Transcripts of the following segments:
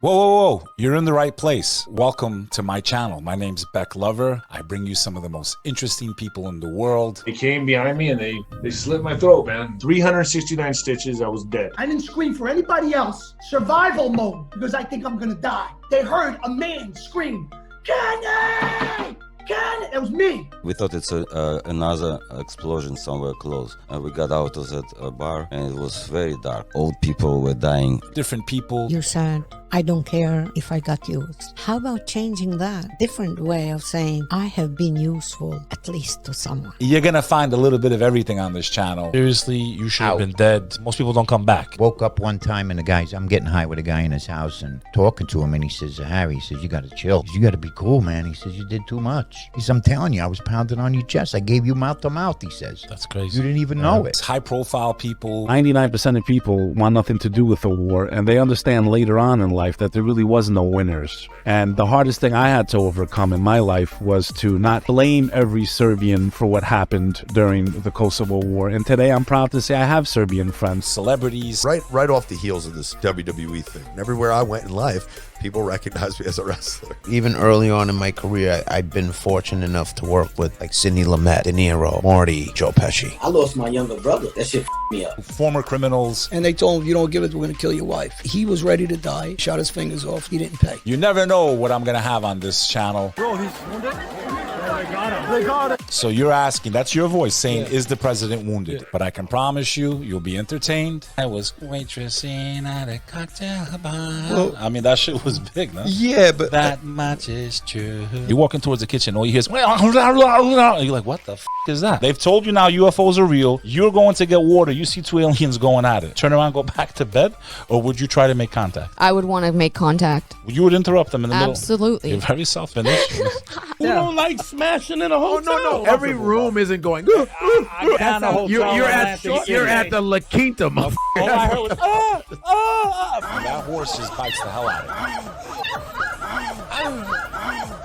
Whoa, whoa, whoa. You're in the right place. Welcome to my channel. My name's Beck Lover. I bring you some of the most interesting people in the world. They came behind me and they slit my throat, man. 369 stitches, I was dead. I didn't scream for anybody else. Survival mode, because I think I'm gonna die. They heard a man scream, Kenny! Kenny! It was me. We thought it's another explosion somewhere close. And we got out of that bar and it was very dark. Old people were dying. Different people. You're sad. I don't care if I got used. How about changing that? Different way of saying I have been useful, at least to someone. You're gonna find a little bit of everything on this channel. Seriously, you should have been dead. Most people don't come back. Woke up one time and I'm getting high with a guy in his house and talking to him, and he says, Harry, he says, you gotta chill. He says, you gotta be cool, man. He says, you did too much. He says, I'm telling you, I was pounding on your chest. I gave you mouth to mouth, he says. That's crazy. You didn't even know it. It's high profile people. 99% of people want nothing to do with the war, and they understand later on in life that there really was no winners. And the hardest thing I had to overcome in my life was to not blame every Serbian for what happened during the Kosovo War. And today I'm proud to say I have Serbian friends. Celebrities. Right off the heels of this WWE thing. Everywhere I went in life, people recognize me as a wrestler. Even early on in my career, I've been fortunate enough to work with like Sidney Lumet, De Niro, Marty, Joe Pesci. I lost my younger brother. That shit me up. Former criminals. And they told him, if you don't give it, we're gonna kill your wife. He was ready to die, shot his fingers off, he didn't pay. You never know what I'm gonna have on this channel. Bro, he's wounded. They got him. So you're asking, that's your voice saying, is the president wounded? But I can promise you'll be entertained. I was waitressing at a cocktail bar. Well, I mean, that shit was big, no? Yeah, but That much is true. You're walking towards the kitchen, all you hear is, you're like, what the f is that? They've told you now UFOs are real. You're going to get water. You see two aliens going at it. Turn around, go back to bed? Or would you try to make contact? I would want to make contact. You would interrupt them in the middle. Absolutely. You're very selfish. Who don't like smashing in a hotel? no. Every room isn't going. You're at the La Quinta, motherfucker. All I heard was, that horse just bites the hell out of me.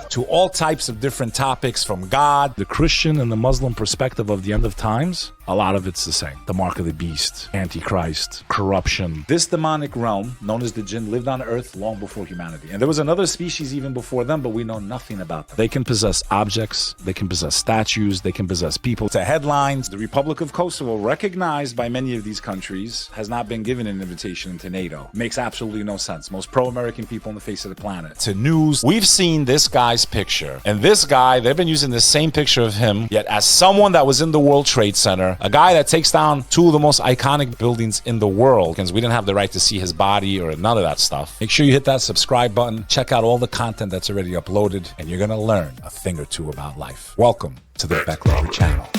To all types of different topics from God. The Christian and the Muslim perspective of the end of times, a lot of it's the same. The mark of the beast, Antichrist, corruption. This demonic realm, known as the jinn, lived on Earth long before humanity. And there was another species even before them, but we know nothing about them. They can possess objects, they can possess statues, they can possess people. To headlines, the Republic of Kosovo, recognized by many of these countries, has not been given an invitation into NATO. Makes absolutely no sense. Most pro-American people on the face of the planet. To news, we've seen this guy's picture. And this guy, they've been using the same picture of him, yet as someone that was in the World Trade Center, a guy that takes down two of the most iconic buildings in the world, because we didn't have the right to see his body or none of that stuff. Make sure you hit that subscribe button, check out all the content that's already uploaded, and you're gonna learn a thing or two about life. Welcome to the Beck Lover channel.